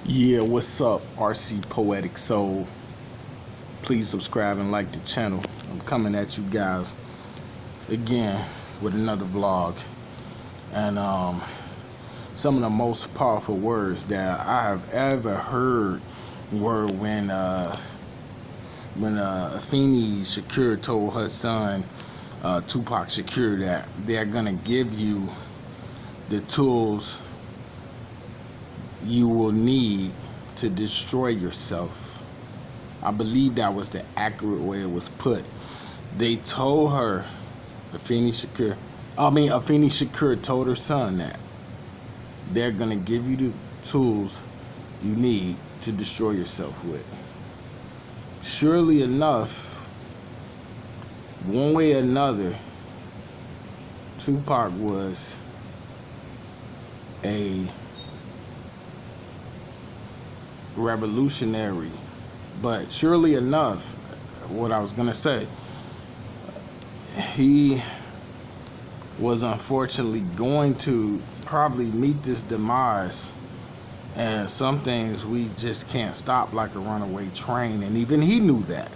Yeah, what's up, RC Poetic Soul? Please subscribe and like the channel. I'm coming at you guys again with another vlog. And some of the most powerful words that I have ever heard were when Afeni Shakur told her son, Tupac Shakur, that they're gonna give you the tools you will need to destroy yourself. I believe that was the accurate way it was put. They told her, Afeni Shakur told her son that they're gonna give you the tools you need to destroy yourself with. Surely enough, one way or another, Tupac was a revolutionary, but surely enough, what I was gonna say, he was unfortunately going to probably meet this demise, and some things we just can't stop, like a runaway train. And even he knew that.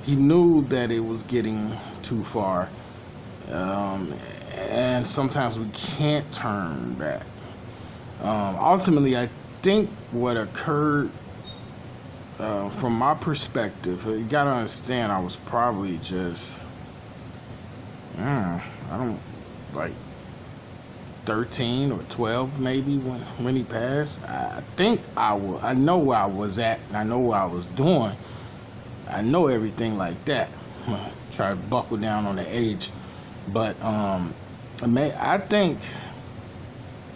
He knew that it was getting too far, and sometimes we can't turn back. Ultimately, I think what occurred, from my perspective, you gotta understand, I was probably just, I don't, like 13 or 12 maybe when he passed. I think I know where I was at, and I know what I was doing. I know everything like that. Try to buckle down on the age, but I think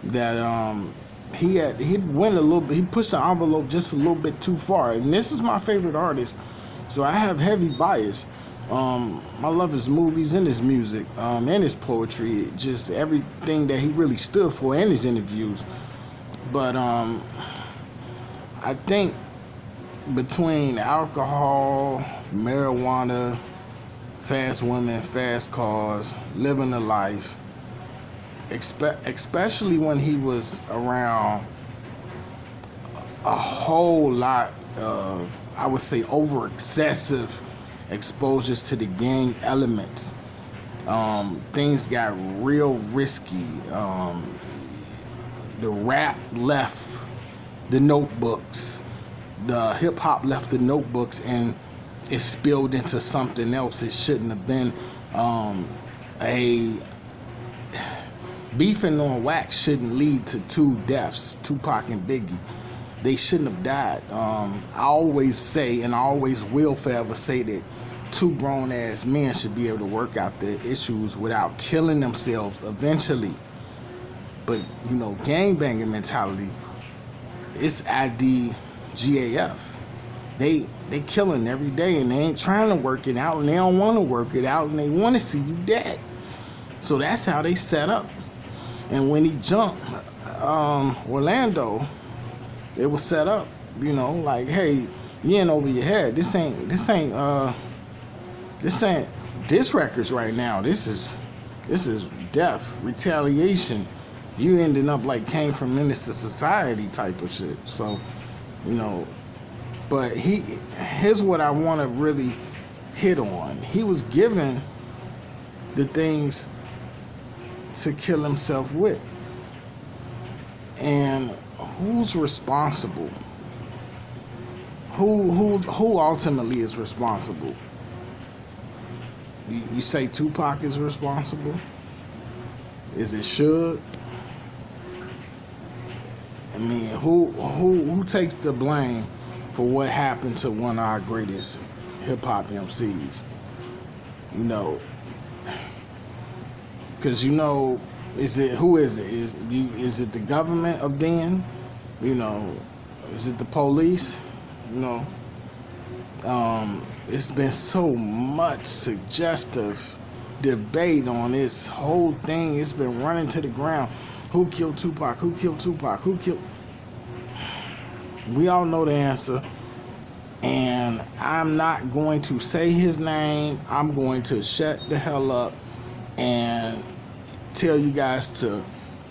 that he went a little bit. He pushed the envelope just a little bit too far. And this is my favorite artist, so I have heavy bias. I love his movies and his music, and his poetry, just everything that he really stood for, and his interviews. But I think between alcohol, marijuana, fast women, fast cars, living a life, especially when he was around a whole lot of, I would say, over excessive exposures to the gang elements, things got real risky. The rap left the notebooks, the hip hop left the notebooks, and it spilled into something else it shouldn't have been. A beefing on wax shouldn't lead to two deaths, Tupac and Biggie. They shouldn't have died. I always say, and I always will forever say, that two grown-ass men should be able to work out their issues without killing themselves eventually. But, gangbanging mentality, it's IDGAF. They killing every day, and they ain't trying to work it out, and they don't want to work it out, and they want to see you dead. So that's how they set up. And when he jumped Orlando, it was set up, like, hey, you ain't over your head. This ain't diss records right now. This is death, retaliation. You ending up like came from Menace to Society type of shit. So, but here's what I want to really hit on. He was given the things to kill himself with, and who's responsible? Who ultimately is responsible? You say Tupac is responsible? Is it Suge? I mean, who takes the blame for what happened to one of our greatest hip hop MCs? Because who is it? Is it the government of then? Is it the police? It's been so much suggestive debate on this whole thing. It's been running to the ground. Who killed Tupac? Who killed Tupac? Who killed? We all know the answer, and I'm not going to say his name. I'm going to shut the hell up and tell you guys to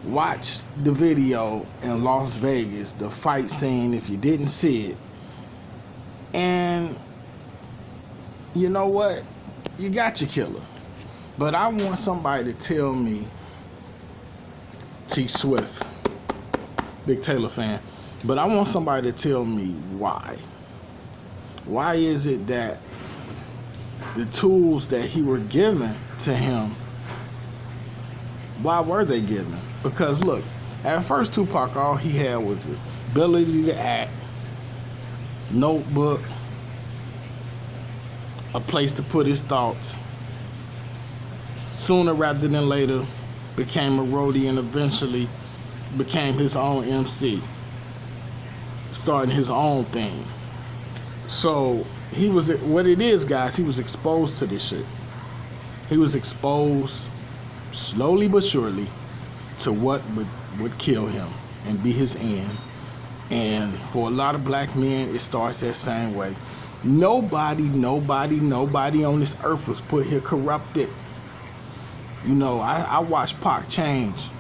Watch the video in Las Vegas, the fight scene, if you didn't see it. And you know what? You got your killer. But I want somebody to tell me, T Swift, big Taylor fan, but I want somebody to tell me why. Why is it that the tools that he were given to him, why were they given? Because look, at first Tupac, all he had was the ability to act, notebook, a place to put his thoughts. Sooner rather than later, became a roadie and eventually became his own MC, starting his own thing. So he was, what it is, guys, he was exposed to this shit. He was exposed slowly but surely to what would kill him and be his end. And for a lot of black men, it starts that same way. Nobody on this earth was put here corrupted. You know, I watched Pac change.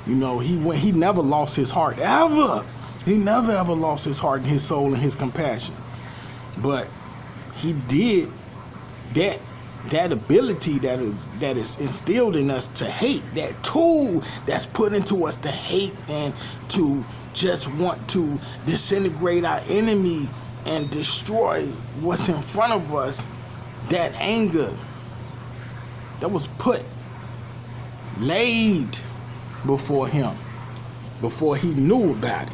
You know, he never lost his heart, ever. He never ever lost his heart and his soul and his compassion. But he did that ability that is instilled in us to hate, that tool that's put into us to hate and to just want to disintegrate our enemy and destroy what's in front of us. That anger that was laid before him, before he knew about it,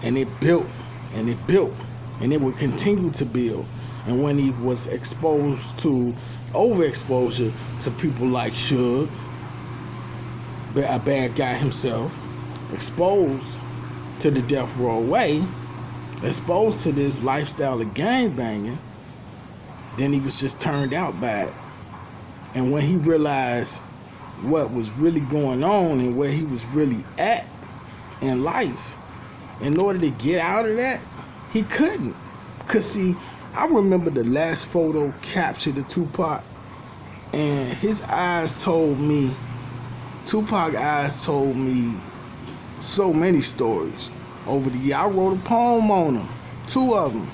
and it built and it built, and it would continue to build. And when he was exposed to overexposure to people like Suge, a bad guy himself, exposed to the death row way, exposed to this lifestyle of gangbanging, then he was just turned out bad. And when he realized what was really going on and where he was really at in life, in order to get out of that, he couldn't. Because see, I remember the last photo captured of Tupac, and his eyes told me, Tupac's eyes told me so many stories over the year. I wrote a poem on him, 2 of them.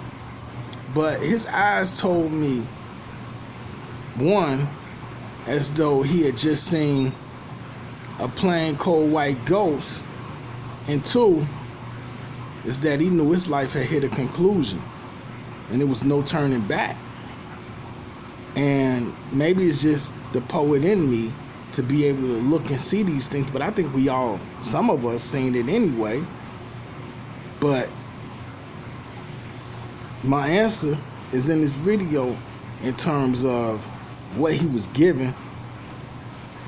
But his eyes told me, one, as though he had just seen a plain cold white ghost, and 2, is that he knew his life had hit a conclusion and there was no turning back. And maybe it's just the poet in me to be able to look and see these things, but I think we all, some of us, seen it anyway. But my answer is in this video in terms of what he was given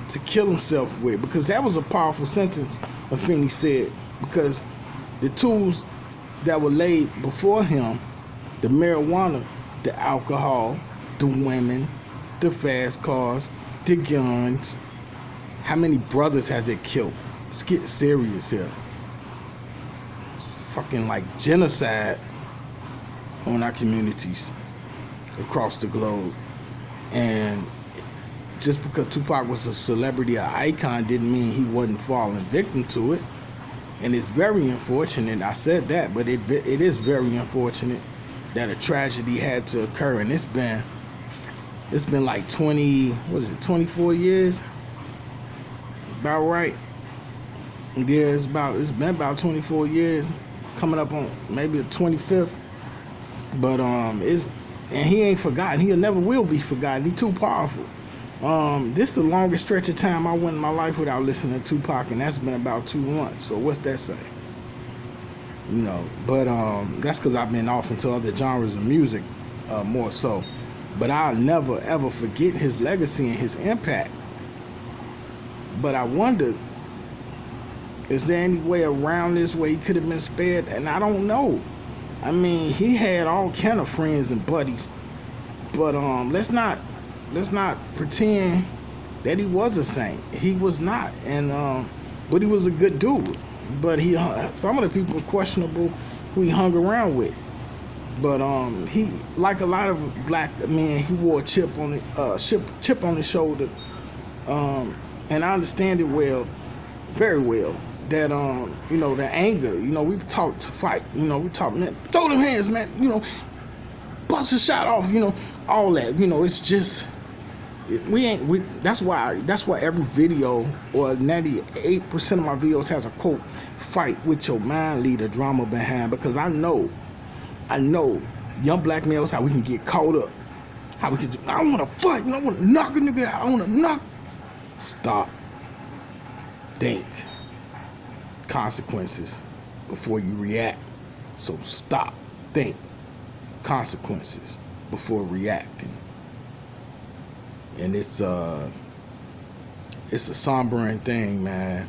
to kill himself with, because that was a powerful sentence Afeni said, because the tools that were laid before him, the marijuana, the alcohol, the women, the fast cars, the guns, how many brothers has it killed? Let's get serious here. It's fucking like genocide on our communities across the globe. And just because Tupac was a celebrity, an icon, didn't mean he wasn't falling victim to it. And it's very unfortunate, I said that, but it is very unfortunate that a tragedy had to occur. And it's been like 24 years? About right. Yeah, it's been about 24 years, coming up on maybe the 25th. But and he ain't forgotten. He never will be forgotten. He too powerful. This is the longest stretch of time I went in my life without listening to Tupac, and that's been about 2 months. So what's that say? You know, but that's because I've been off into other genres of music more so. But I'll never ever forget his legacy and his impact. But I wonder, is there any way around this where he could have been spared? And I don't know. I mean, he had all kind of friends and buddies, but let's not pretend that he was a saint. He was not, and but he was a good dude. But some of the people questionable who he hung around with. But he, like a lot of black men, he wore a chip on his shoulder. And I understand it well, very well that you know, the anger, you know, we taught to fight, you know, we taught, man, throw them hands, man, you know, bust a shot off, you know, all that, you know. It's just that's why every video, or 98% of my videos, has a quote: fight with your mind, leave the drama behind. Because I know young black males, how we can get caught up, how we can just, I want to fight, you know, I want to knock a nigga out, I want to knock. Stop. Think. Consequences before you react. So stop. Think. Consequences before reacting. And it's a sombering thing, man,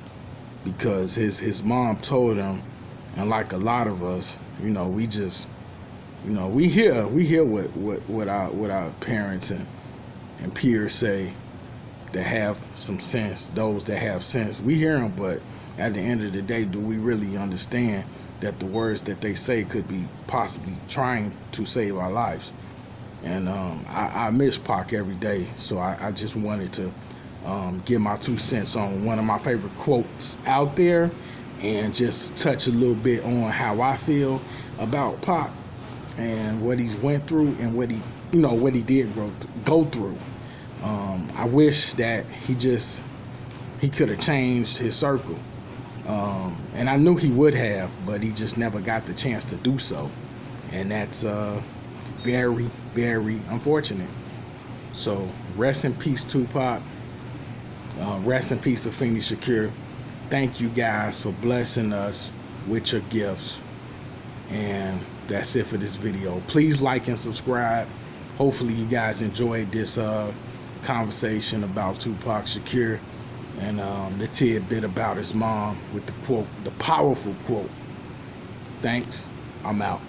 because his mom told him, and like a lot of us, you know, we just, you know, we hear what our parents and peers say, that have some sense, those that have sense. We hear them, but at the end of the day, do we really understand that the words that they say could be possibly trying to save our lives? And I miss Pac every day, so I just wanted to give my 2 cents on one of my favorite quotes out there, and just touch a little bit on how I feel about Pac and what he's went through, and what he did go through. I wish that he could have changed his circle, and I knew he would have, but he just never got the chance to do so, and that's very, very unfortunate. So rest in peace, Tupac. Rest in peace, Afeni Shakur. Thank you guys for blessing us with your gifts, and that's it for this video. Please like and subscribe. Hopefully you guys enjoyed this conversation about Tupac Shakur, and the tidbit about his mom with the quote, the powerful quote. Thanks. I'm out.